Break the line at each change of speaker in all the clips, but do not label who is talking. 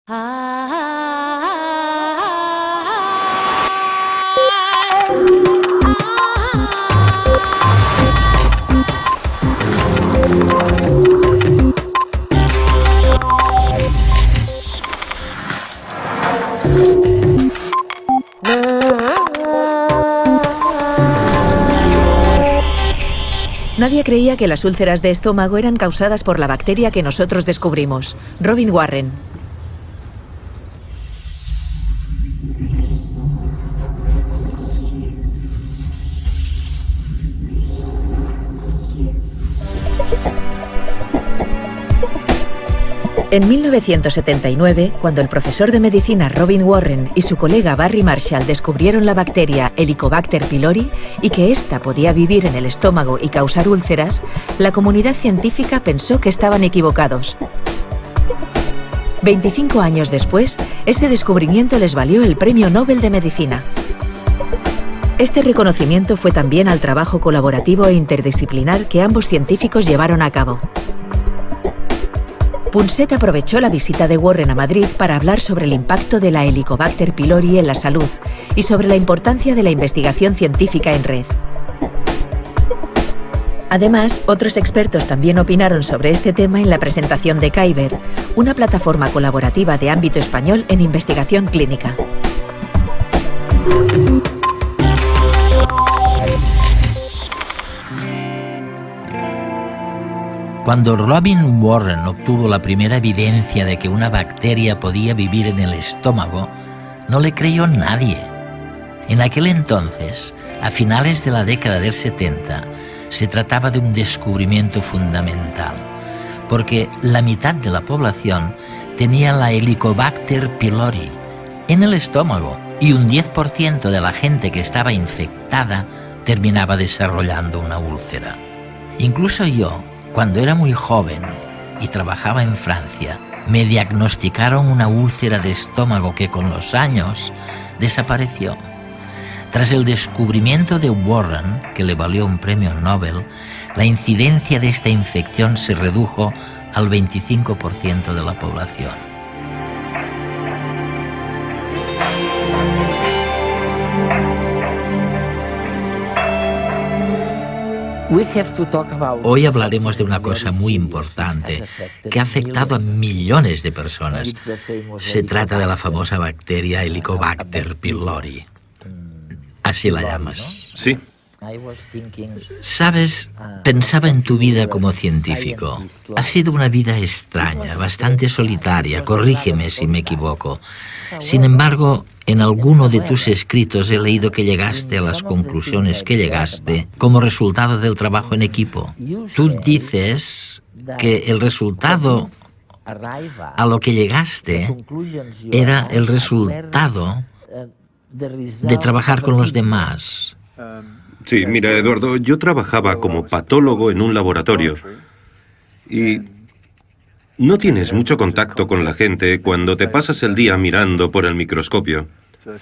Nadie creía que las úlceras de estómago eran causadas por la bacteria que nosotros descubrimos, Robin Warren. En 1979, cuando el profesor de medicina Robin Warren y su colega Barry Marshall descubrieron la bacteria Helicobacter pylori y que ésta podía vivir en el estómago y causar úlceras, la comunidad científica pensó que estaban equivocados. 25 años después, ese descubrimiento les valió el Premio Nobel de Medicina. Este reconocimiento fue también al trabajo colaborativo e interdisciplinar que ambos científicos llevaron a cabo. Punset aprovechó la visita de Warren a Madrid para hablar sobre el impacto de la Helicobacter pylori en la salud y sobre la importancia de la investigación científica en red. Además, otros expertos también opinaron sobre este tema en la presentación de Kyber, una plataforma colaborativa de ámbito español en investigación clínica.
Cuando Robin Warren obtuvo la primera evidencia de que una bacteria podía vivir en el estómago, no le creyó nadie. En aquel entonces, a finales de la década del 70, se trataba de un descubrimiento fundamental, porque la mitad de la población tenía la Helicobacter pylori en el estómago y un 10% de la gente que estaba infectada terminaba desarrollando una úlcera. Incluso yo, cuando era muy joven y trabajaba en Francia, me diagnosticaron una úlcera de estómago que con los años desapareció. Tras el descubrimiento de Warren, que le valió un premio Nobel, la incidencia de esta infección se redujo al 25% de la población. Hoy hablaremos de una cosa muy importante que ha afectado a millones de personas. Se trata de la famosa bacteria Helicobacter pylori. Así la llamas.
Sí.
Sabes, pensaba en tu vida como científico. Ha sido una vida extraña, bastante solitaria, corrígeme si me equivoco. Sin embargo, en alguno de tus escritos he leído que llegaste a las conclusiones que llegaste como resultado del trabajo en equipo. Tú dices que el resultado a lo que llegaste era el resultado de trabajar con los demás.
Sí, mira, Eduardo, yo trabajaba como patólogo en un laboratorio y no tienes mucho contacto con la gente cuando te pasas el día mirando por el microscopio.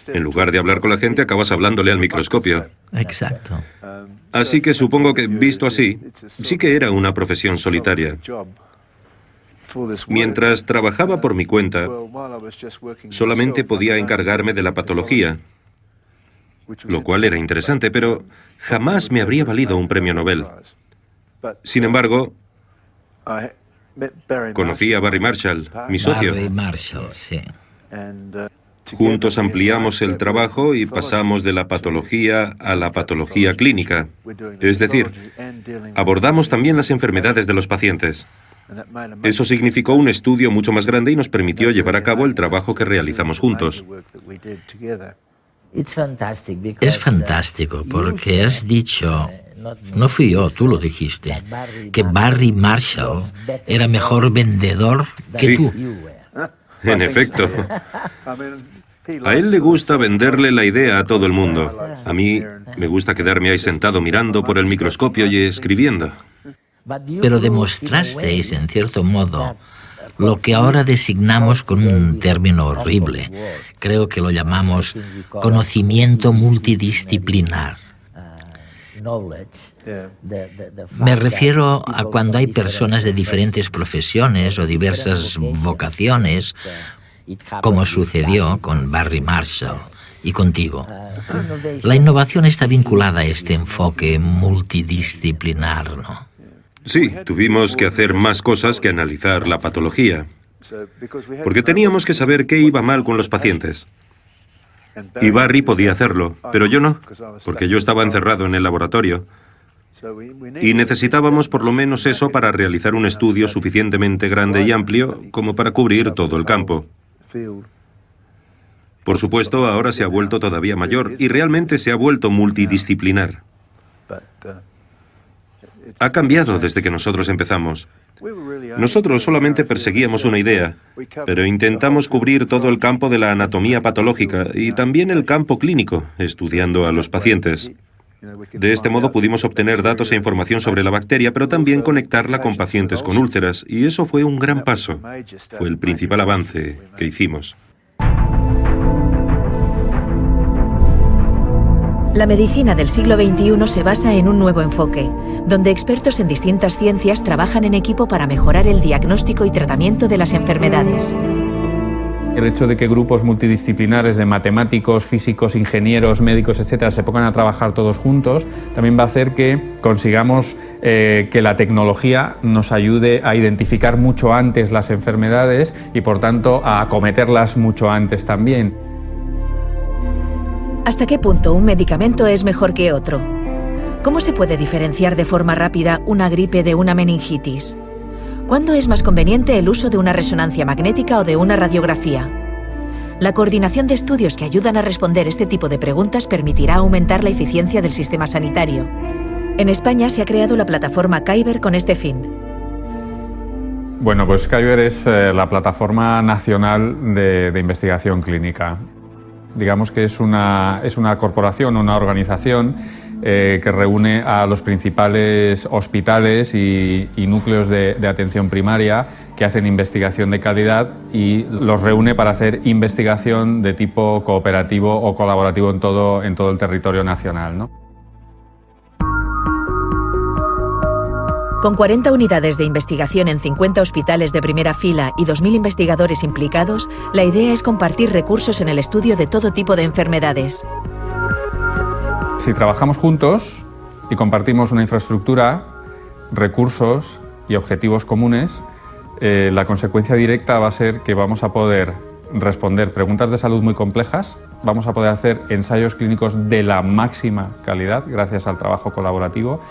En lugar de hablar con la gente, acabas hablándole al microscopio.
Exacto.
Así que supongo que, visto así, sí que era una profesión solitaria. Mientras trabajaba por mi cuenta, solamente podía encargarme de la patología, lo cual era interesante, pero jamás me habría valido un premio Nobel. Sin embargo, conocí a Barry Marshall, mi socio.
Barry Marshall, sí.
Juntos ampliamos el trabajo y pasamos de la patología a la patología clínica. Es decir, abordamos también las enfermedades de los pacientes. Eso significó un estudio mucho más grande y nos permitió llevar a cabo el trabajo que realizamos juntos.
Es fantástico porque has dicho, no fui yo, tú lo dijiste, que Barry Marshall era mejor vendedor que tú.
En efecto. A él le gusta venderle la idea a todo el mundo. A mí me gusta quedarme ahí sentado mirando por el microscopio y escribiendo.
Pero demostrasteis, en cierto modo, lo que ahora designamos con un término horrible. Creo que lo llamamos conocimiento multidisciplinar. Me refiero a cuando hay personas de diferentes profesiones o diversas vocaciones como sucedió con Barry Marshall y contigo. La innovación está vinculada a este enfoque multidisciplinar, ¿no?
Sí, tuvimos que hacer más cosas que analizar la patología, porque teníamos que saber qué iba mal con los pacientes. Y Barry podía hacerlo, pero yo no, porque yo estaba encerrado en el laboratorio. Y necesitábamos por lo menos eso para realizar un estudio suficientemente grande y amplio como para cubrir todo el campo. Por supuesto, ahora se ha vuelto todavía mayor y realmente se ha vuelto multidisciplinar. Ha cambiado desde que nosotros empezamos. Nosotros solamente perseguíamos una idea, pero intentamos cubrir todo el campo de la anatomía patológica y también el campo clínico, estudiando a los pacientes. De este modo pudimos obtener datos e información sobre la bacteria, pero también conectarla con pacientes con úlceras, y eso fue un gran paso. Fue el principal avance que hicimos.
La medicina del siglo XXI se basa en un nuevo enfoque, donde expertos en distintas ciencias trabajan en equipo para mejorar el diagnóstico y tratamiento de las enfermedades.
El hecho de que grupos multidisciplinares de matemáticos, físicos, ingenieros, médicos, etcétera, se pongan a trabajar todos juntos, también va a hacer que consigamos que la tecnología nos ayude a identificar mucho antes las enfermedades y, por tanto, a acometerlas mucho antes también.
¿Hasta qué punto un medicamento es mejor que otro? ¿Cómo se puede diferenciar de forma rápida una gripe de una meningitis? ¿Cuándo es más conveniente el uso de una resonancia magnética o de una radiografía? La coordinación de estudios que ayudan a responder este tipo de preguntas permitirá aumentar la eficiencia del sistema sanitario. En España se ha creado la plataforma Kyber con este fin.
Bueno, pues Kyber es la plataforma nacional de investigación clínica. Digamos que es una corporación, una organización que reúne a los principales hospitales y núcleos de atención primaria que hacen investigación de calidad y los reúne para hacer investigación de tipo cooperativo o colaborativo en todo el territorio nacional, ¿no?
Con 40 unidades de investigación en 50 hospitales de primera fila y 2.000 investigadores implicados, la idea es compartir recursos en el estudio de todo tipo de enfermedades.
Si trabajamos juntos y compartimos una infraestructura, recursos y objetivos comunes, la consecuencia directa va a ser que vamos a poder responder preguntas de salud muy complejas, vamos a poder hacer ensayos clínicos de la máxima calidad gracias al trabajo colaborativo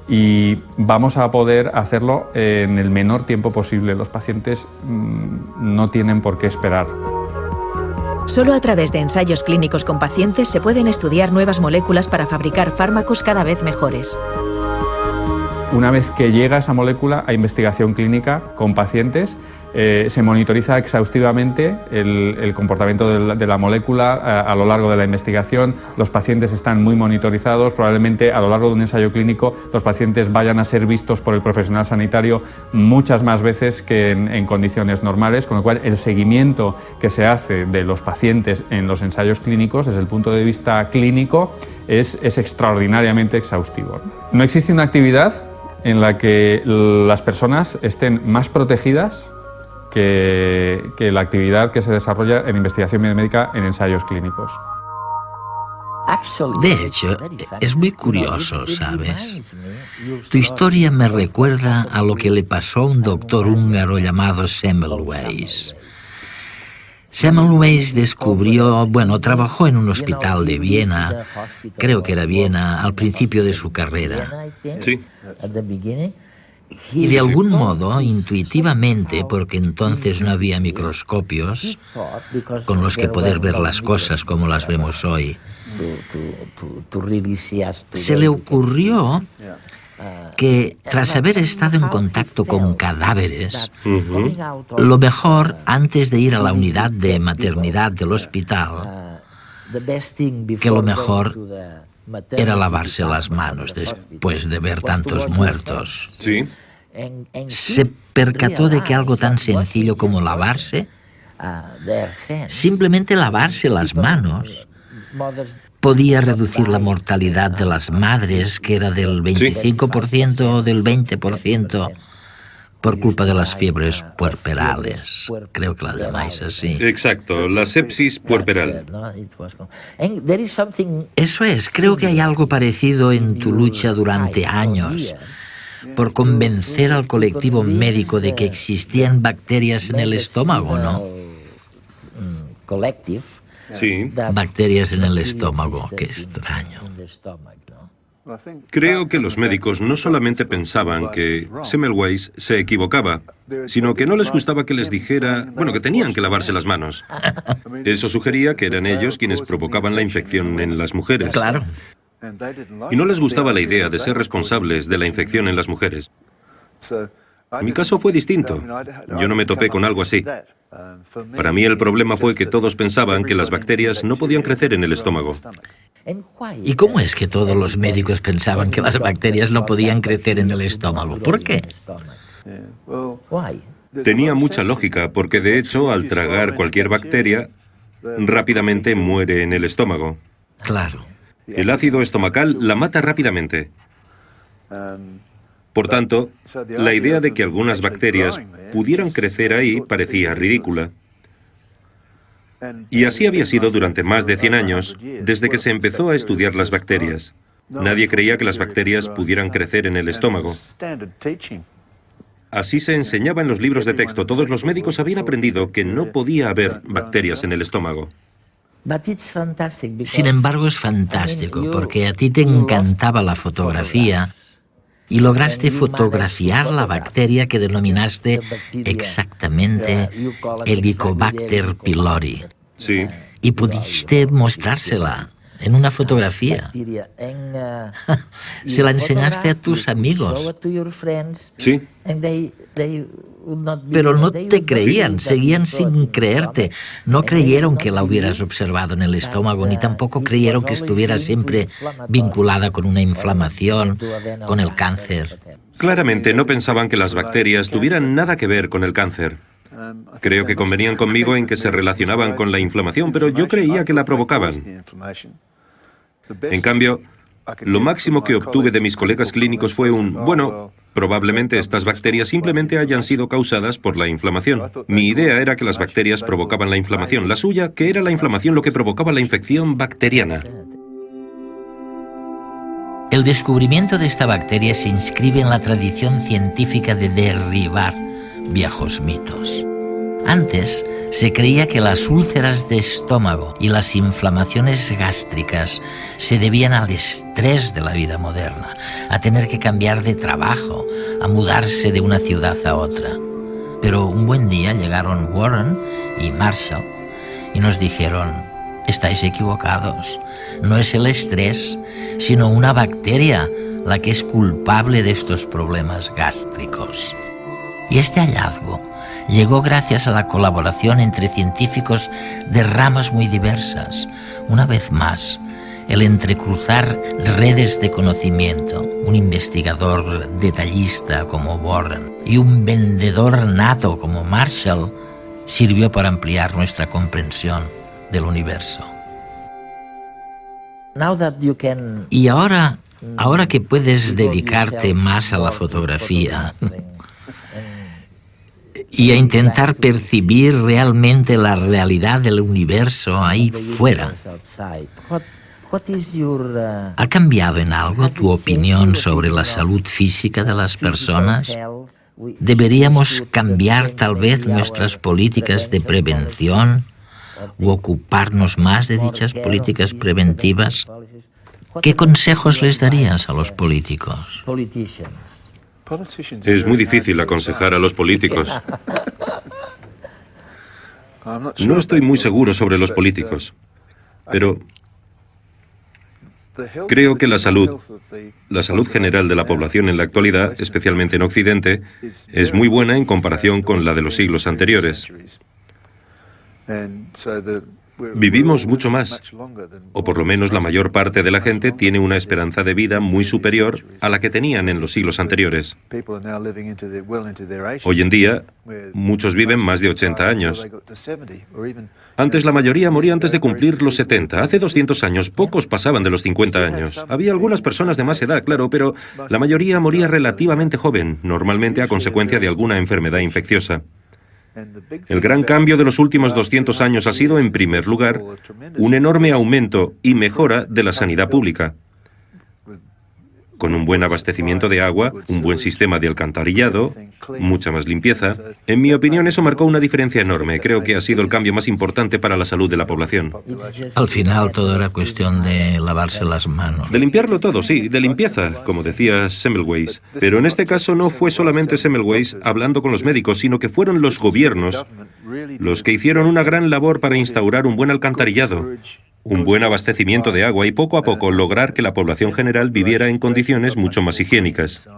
y vamos a poder hacerlo en el menor tiempo posible. Los pacientes no tienen por qué esperar.
Solo a través de ensayos clínicos con pacientes se pueden estudiar nuevas moléculas para fabricar fármacos cada vez mejores.
Una vez que llega esa molécula a investigación clínica con pacientes, se monitoriza exhaustivamente el comportamiento de la molécula a lo largo de la investigación. Los pacientes están muy monitorizados. Probablemente a lo largo de un ensayo clínico los pacientes vayan a ser vistos por el profesional sanitario muchas más veces que en condiciones normales, con lo cual el seguimiento que se hace de los pacientes en los ensayos clínicos desde el punto de vista clínico es extraordinariamente exhaustivo. No existe una actividad en la que las personas estén más protegidas que la actividad que se desarrolla en investigación biomédica en ensayos clínicos.
De hecho, es muy curioso, ¿sabes? Tu historia me recuerda a lo que le pasó a un doctor húngaro llamado Semmelweis. Semmelweis trabajó en un hospital de Viena, creo que era Viena, al principio de su carrera.
Sí.
Y de algún modo, intuitivamente, porque entonces no había microscopios con los que poder ver las cosas como las vemos hoy, se le ocurrió que tras haber estado en contacto con cadáveres, lo mejor, antes de ir a la unidad de maternidad del hospital, que lo mejor era lavarse las manos después de ver tantos muertos.
Sí.
Se percató de que algo tan sencillo como lavarse, simplemente lavarse las manos, podía reducir la mortalidad de las madres, que era del 25% o del 20%, por culpa de las fiebres puerperales. Creo que la llamáis así.
Exacto, la sepsis puerperal.
Eso es, creo que hay algo parecido en tu lucha durante años por convencer al colectivo médico de que existían bacterias en el estómago, ¿no?
Sí.
Bacterias en el estómago, qué extraño.
Creo que los médicos no solamente pensaban que Semmelweis se equivocaba, sino que no les gustaba que les dijera, bueno, que tenían que lavarse las manos. Eso sugería que eran ellos quienes provocaban la infección en las mujeres.
Claro.
Y no les gustaba la idea de ser responsables de la infección en las mujeres. Mi caso fue distinto. Yo no me topé con algo así. Para mí el problema fue que todos pensaban que las bacterias no podían crecer en el estómago.
¿Y cómo es que todos los médicos pensaban que las bacterias no podían crecer en el estómago? ¿Por qué?
Tenía mucha lógica, porque de hecho, al tragar cualquier bacteria, rápidamente muere en el estómago.
Claro.
El ácido estomacal la mata rápidamente. Por tanto, la idea de que algunas bacterias pudieran crecer ahí parecía ridícula. Y así había sido durante más de 100 años, desde que se empezó a estudiar las bacterias. Nadie creía que las bacterias pudieran crecer en el estómago. Así se enseñaba en los libros de texto. Todos los médicos habían aprendido que no podía haber bacterias en el estómago.
Sin embargo, es fantástico, porque a ti te encantaba la fotografía y lograste fotografiar la bacteria que denominaste exactamente Helicobacter pylori.
Sí.
Y pudiste mostrársela en una fotografía. Se la enseñaste a tus amigos.
Sí.
Pero no te creían, seguían sin creerte. No creyeron que la hubieras observado en el estómago, ni tampoco creyeron que estuviera siempre vinculada con una inflamación, con el cáncer.
Claramente no pensaban que las bacterias tuvieran nada que ver con el cáncer. Creo que convenían conmigo en que se relacionaban con la inflamación, pero yo creía que la provocaban. En cambio, lo máximo que obtuve de mis colegas clínicos fue bueno, probablemente estas bacterias simplemente hayan sido causadas por la inflamación. Mi idea era que las bacterias provocaban la inflamación, la suya, que era la inflamación lo que provocaba la infección bacteriana.
El descubrimiento de esta bacteria se inscribe en la tradición científica de derribar viejos mitos. Antes se creía que las úlceras de estómago y las inflamaciones gástricas se debían al estrés de la vida moderna, a tener que cambiar de trabajo, a mudarse de una ciudad a otra. Pero un buen día llegaron Warren y Marshall y nos dijeron: estáis equivocados, no es el estrés, sino una bacteria la que es culpable de estos problemas gástricos. Y este hallazgo llegó gracias a la colaboración entre científicos de ramas muy diversas. Una vez más, el entrecruzar redes de conocimiento, un investigador detallista como Warren y un vendedor nato como Marshall, sirvió para ampliar nuestra comprensión del universo. Y ahora que puedes dedicarte más a la fotografía y a intentar percibir realmente la realidad del universo ahí fuera, ¿ha cambiado en algo tu opinión sobre la salud física de las personas? ¿Deberíamos cambiar tal vez nuestras políticas de prevención o ocuparnos más de dichas políticas preventivas? ¿Qué consejos les darías a los políticos?
Es muy difícil aconsejar a los políticos. No estoy muy seguro sobre los políticos, pero creo que la salud general de la población en la actualidad, especialmente en Occidente, es muy buena en comparación con la de los siglos anteriores. Vivimos mucho más, o por lo menos la mayor parte de la gente tiene una esperanza de vida muy superior a la que tenían en los siglos anteriores. Hoy en día, muchos viven más de 80 años. Antes la mayoría moría antes de cumplir los 70. Hace 200 años pocos pasaban de los 50 años. Había algunas personas de más edad, claro, pero la mayoría moría relativamente joven, normalmente a consecuencia de alguna enfermedad infecciosa. El gran cambio de los últimos 200 años ha sido, en primer lugar, un enorme aumento y mejora de la sanidad pública. Con un buen abastecimiento de agua, un buen sistema de alcantarillado, mucha más limpieza. En mi opinión, eso marcó una diferencia enorme. Creo que ha sido el cambio más importante para la salud de la población.
Al final todo era cuestión de lavarse las manos.
De limpiarlo todo, sí, de limpieza, como decía Semmelweis. Pero en este caso no fue solamente Semmelweis hablando con los médicos, sino que fueron los gobiernos los que hicieron una gran labor para instaurar un buen alcantarillado, un buen abastecimiento de agua y poco a poco lograr que la población general viviera en condiciones mucho más higiénicas.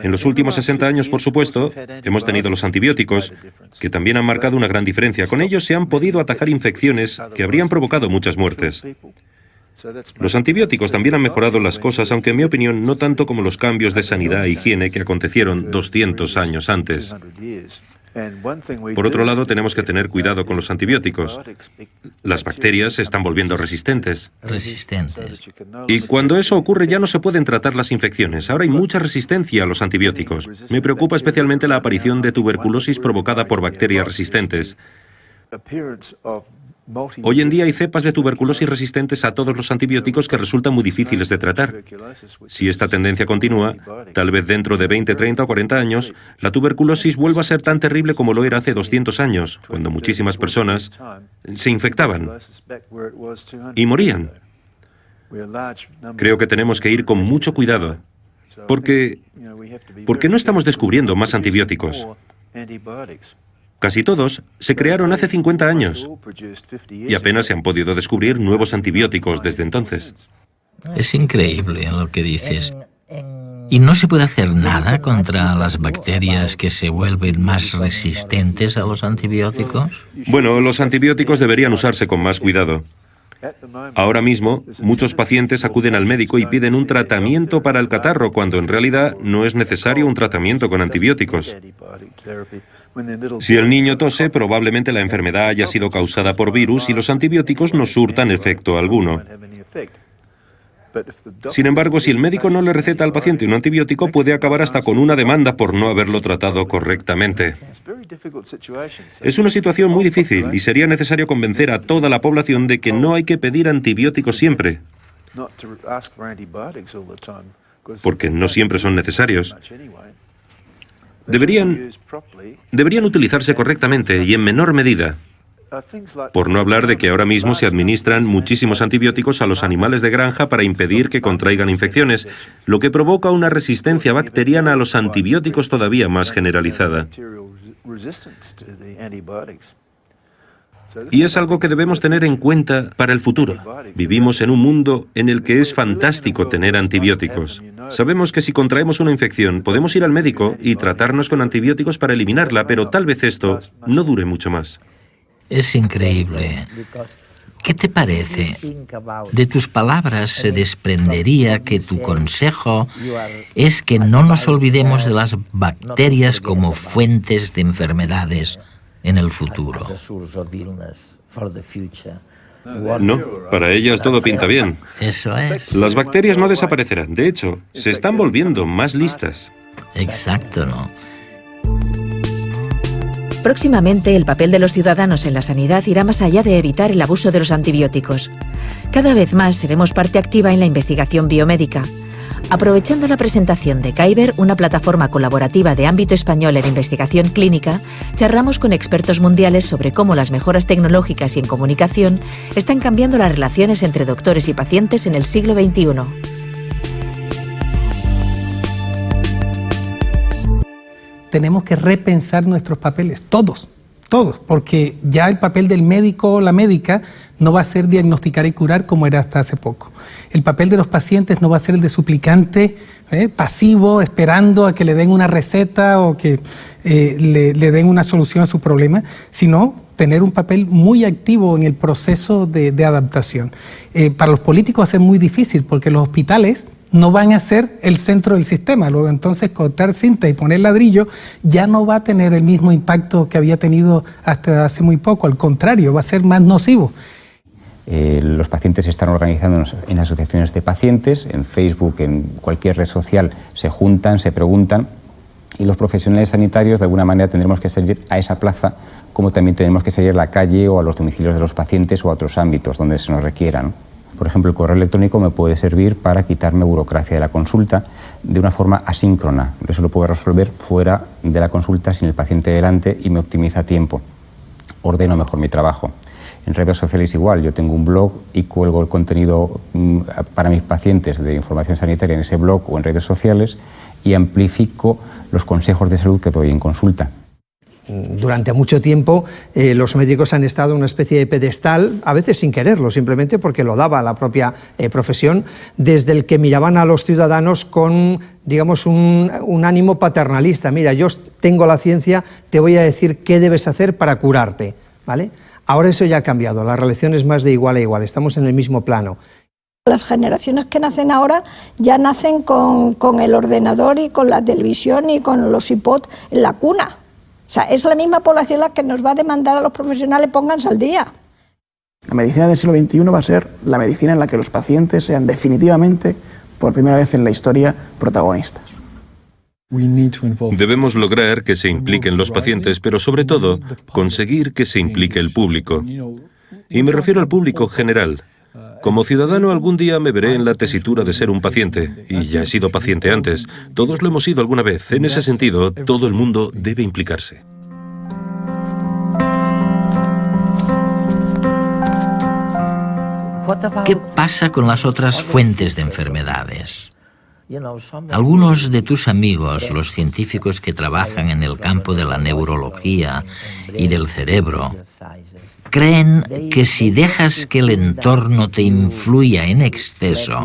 En los últimos 60 años, por supuesto, hemos tenido los antibióticos, que también han marcado una gran diferencia. Con ellos se han podido atajar infecciones que habrían provocado muchas muertes. Los antibióticos también han mejorado las cosas, aunque en mi opinión no tanto como los cambios de sanidad e higiene que acontecieron 200 años antes. Por otro lado, tenemos que tener cuidado con los antibióticos. Las bacterias se están volviendo resistentes. Y cuando eso ocurre ya no se pueden tratar las infecciones. Ahora hay mucha resistencia a los antibióticos. Me preocupa especialmente la aparición de tuberculosis provocada por bacterias resistentes. Hoy en día hay cepas de tuberculosis resistentes a todos los antibióticos que resultan muy difíciles de tratar. Si esta tendencia continúa, tal vez dentro de 20, 30 o 40 años, la tuberculosis vuelva a ser tan terrible como lo era hace 200 años, cuando muchísimas personas se infectaban y morían. Creo que tenemos que ir con mucho cuidado, porque no estamos descubriendo más antibióticos. Casi todos se crearon hace 50 años y apenas se han podido descubrir nuevos antibióticos desde entonces.
Es increíble lo que dices. ¿Y no se puede hacer nada contra las bacterias que se vuelven más resistentes a los antibióticos?
Bueno, los antibióticos deberían usarse con más cuidado. Ahora mismo, muchos pacientes acuden al médico y piden un tratamiento para el catarro, cuando en realidad no es necesario un tratamiento con antibióticos. Si el niño tose, probablemente la enfermedad haya sido causada por virus y los antibióticos no surtan efecto alguno. Sin embargo, si el médico no le receta al paciente un antibiótico, puede acabar hasta con una demanda por no haberlo tratado correctamente. Es una situación muy difícil y sería necesario convencer a toda la población de que no hay que pedir antibióticos siempre, porque no siempre son necesarios. Deberían utilizarse correctamente y en menor medida. Por no hablar de que ahora mismo se administran muchísimos antibióticos a los animales de granja para impedir que contraigan infecciones, lo que provoca una resistencia bacteriana a los antibióticos todavía más generalizada. Y es algo que debemos tener en cuenta para el futuro. Vivimos en un mundo en el que es fantástico tener antibióticos. Sabemos que si contraemos una infección, podemos ir al médico y tratarnos con antibióticos para eliminarla, pero tal vez esto no dure mucho más.
Es increíble. ¿Qué te parece? De tus palabras se desprendería que tu consejo es que no nos olvidemos de las bacterias como fuentes de enfermedades en el futuro.
No, para ellas todo pinta bien.
Eso es.
Las bacterias no desaparecerán. De hecho, se están volviendo más listas.
Exacto, ¿no?
Próximamente, el papel de los ciudadanos en la sanidad irá más allá de evitar el abuso de los antibióticos. Cada vez más seremos parte activa en la investigación biomédica. Aprovechando la presentación de Kyber, una plataforma colaborativa de ámbito español en investigación clínica, charlamos con expertos mundiales sobre cómo las mejoras tecnológicas y en comunicación están cambiando las relaciones entre doctores y pacientes en el siglo XXI.
Tenemos que repensar nuestros papeles, todos. todos, porque ya el papel del médico o la médica no va a ser diagnosticar y curar como era hasta hace poco. El papel de los pacientes no va a ser el de suplicante pasivo, esperando a que le den una receta o que le den una solución a su problema, sino tener un papel muy activo en el proceso de adaptación. Para los políticos va a ser muy difícil porque los hospitales no van a ser el centro del sistema. Luego entonces cortar cinta y poner ladrillo ya no va a tener el mismo impacto que había tenido hasta hace muy poco. Al contrario, va a ser más nocivo.
Los pacientes se están organizando en asociaciones de pacientes, en Facebook, en cualquier red social, se juntan, se preguntan, y los profesionales sanitarios de alguna manera tendremos que salir a esa plaza, como también tenemos que salir a la calle o a los domicilios de los pacientes o a otros ámbitos donde se nos requieran. Por ejemplo, el correo electrónico me puede servir para quitarme burocracia de la consulta de una forma asíncrona. Eso lo puedo resolver fuera de la consulta sin el paciente delante y me optimiza tiempo. Ordeno mejor mi trabajo. En redes sociales igual, yo tengo un blog y cuelgo el contenido para mis pacientes de información sanitaria en ese blog o en redes sociales y amplifico los consejos de salud que doy en consulta.
Durante mucho tiempo los médicos han estado en una especie de pedestal, a veces sin quererlo, simplemente porque lo daba la propia profesión, desde el que miraban a los ciudadanos con, digamos, un ánimo paternalista. Mira, yo tengo la ciencia, te voy a decir qué debes hacer para curarte, ¿vale? Ahora eso ya ha cambiado, la relación es más de igual a igual, estamos en el mismo plano.
Las generaciones que nacen ahora ya nacen con el ordenador y con la televisión y con los iPod en la cuna. O sea, es la misma población la que nos va a demandar a los profesionales pónganse al día.
La medicina del siglo XXI va a ser la medicina en la que los pacientes sean definitivamente, por primera vez en la historia, protagonistas.
Debemos lograr que se impliquen los pacientes, pero sobre todo, conseguir que se implique el público. Y me refiero al público general. Como ciudadano algún día me veré en la tesitura de ser un paciente, y ya he sido paciente antes. Todos lo hemos sido alguna vez. En ese sentido, todo el mundo debe implicarse.
¿Qué pasa con las otras fuentes de enfermedades? Algunos de tus amigos, los científicos que trabajan en el campo de la neurología y del cerebro, creen que si dejas que el entorno te influya en exceso,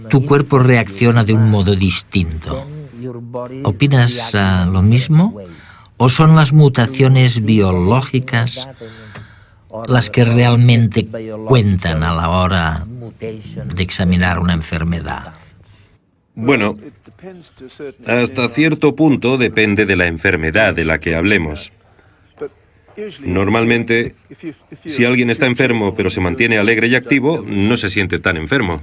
tu cuerpo reacciona de un modo distinto. ¿Opinas lo mismo? ¿O son las mutaciones biológicas las que realmente cuentan a la hora de examinar una enfermedad?
Bueno, hasta cierto punto depende de la enfermedad de la que hablemos. Normalmente, si alguien está enfermo pero se mantiene alegre y activo, no se siente tan enfermo.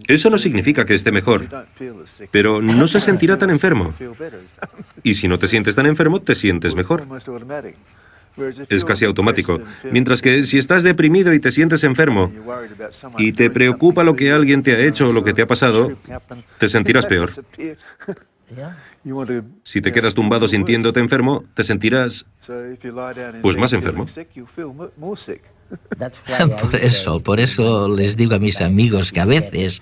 Eso no significa que esté mejor, pero no se sentirá tan enfermo. Y si no te sientes tan enfermo, te sientes mejor. Es casi automático. Mientras que si estás deprimido y te sientes enfermo y te preocupa lo que alguien te ha hecho o lo que te ha pasado, te sentirás peor. Si te quedas tumbado sintiéndote enfermo, te sentirás, pues, más enfermo.
Por eso les digo a mis amigos que a veces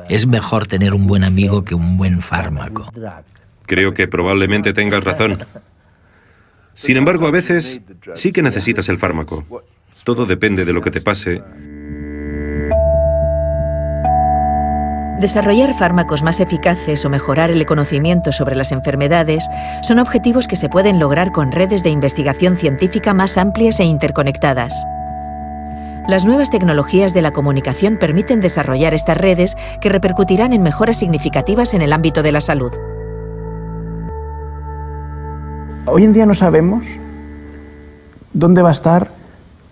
es mejor tener un buen amigo que un buen fármaco.
Creo que probablemente tengas razón. Sin embargo, a veces sí que necesitas el fármaco. Todo depende de lo que te pase.
Desarrollar fármacos más eficaces o mejorar el conocimiento sobre las enfermedades son objetivos que se pueden lograr con redes de investigación científica más amplias e interconectadas. Las nuevas tecnologías de la comunicación permiten desarrollar estas redes que repercutirán en mejoras significativas en el ámbito de la salud.
Hoy en día no sabemos dónde va a estar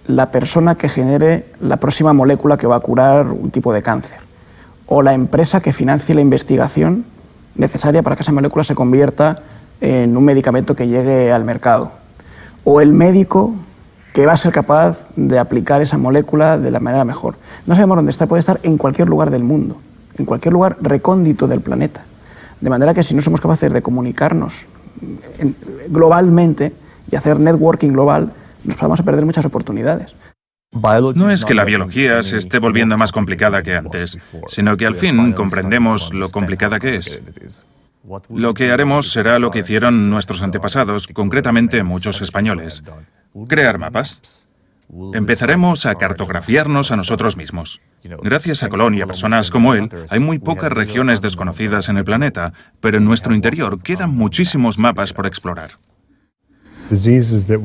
la persona que genere la próxima molécula que va a curar un tipo de cáncer, o la empresa que financie la investigación necesaria para que esa molécula se convierta en un medicamento que llegue al mercado, o el médico que va a ser capaz de aplicar esa molécula de la manera mejor. No sabemos dónde está, puede estar en cualquier lugar del mundo, en cualquier lugar recóndito del planeta. De manera que si no somos capaces de comunicarnos globalmente y hacer networking global, nos vamos a perder muchas oportunidades.
No es que la biología se esté volviendo más complicada que antes, sino que al fin comprendemos lo complicada que es. Lo que haremos será lo que hicieron nuestros antepasados, concretamente muchos españoles: crear mapas. Empezaremos a cartografiarnos a nosotros mismos. Gracias a Colón y a personas como él, hay muy pocas regiones desconocidas en el planeta, pero en nuestro interior quedan muchísimos mapas por explorar.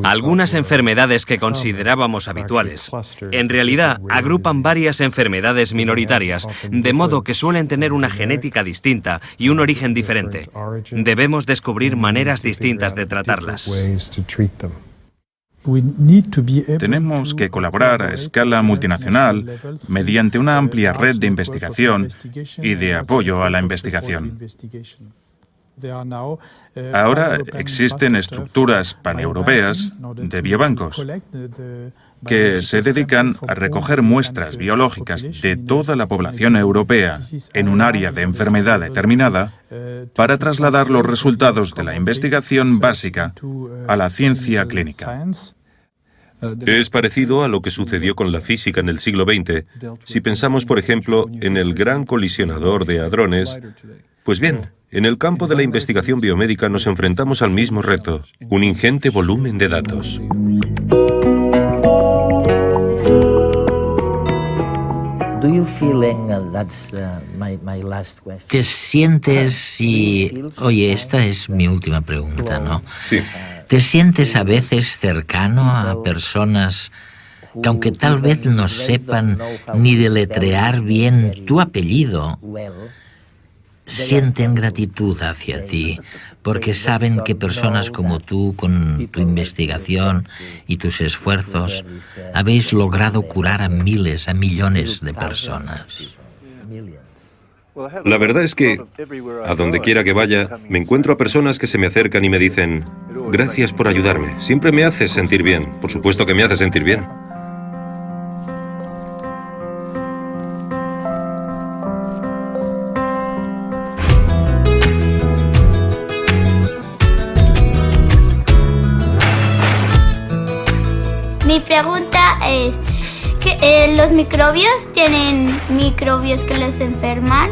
Algunas enfermedades que considerábamos habituales, en realidad agrupan varias enfermedades minoritarias, de modo que suelen tener una genética distinta y un origen diferente. Debemos descubrir maneras distintas de tratarlas.
Tenemos que colaborar a escala multinacional mediante una amplia red de investigación y de apoyo a la investigación. Ahora existen estructuras paneuropeas de biobancos que se dedican a recoger muestras biológicas de toda la población europea en un área de enfermedad determinada para trasladar los resultados de la investigación básica a la ciencia clínica.
Es parecido a lo que sucedió con la física en el siglo XX. Si pensamos, por ejemplo, en el gran colisionador de hadrones, pues bien, en el campo de la investigación biomédica nos enfrentamos al mismo reto: un ingente volumen de datos.
¿Te sientes si... Oye, esta es mi última pregunta, ¿no?
Sí.
¿Te sientes a veces cercano a personas que, aunque tal vez no sepan ni deletrear bien tu apellido, sienten gratitud hacia ti, porque saben que personas como tú, con tu investigación y tus esfuerzos, habéis logrado curar a miles, a millones de personas?
La verdad es que, a donde quiera que vaya, me encuentro a personas que se me acercan y me dicen: gracias por ayudarme, siempre me haces sentir bien. Por supuesto que me hace sentir bien.
Mi pregunta es, ¿los microbios tienen microbios que les enferman?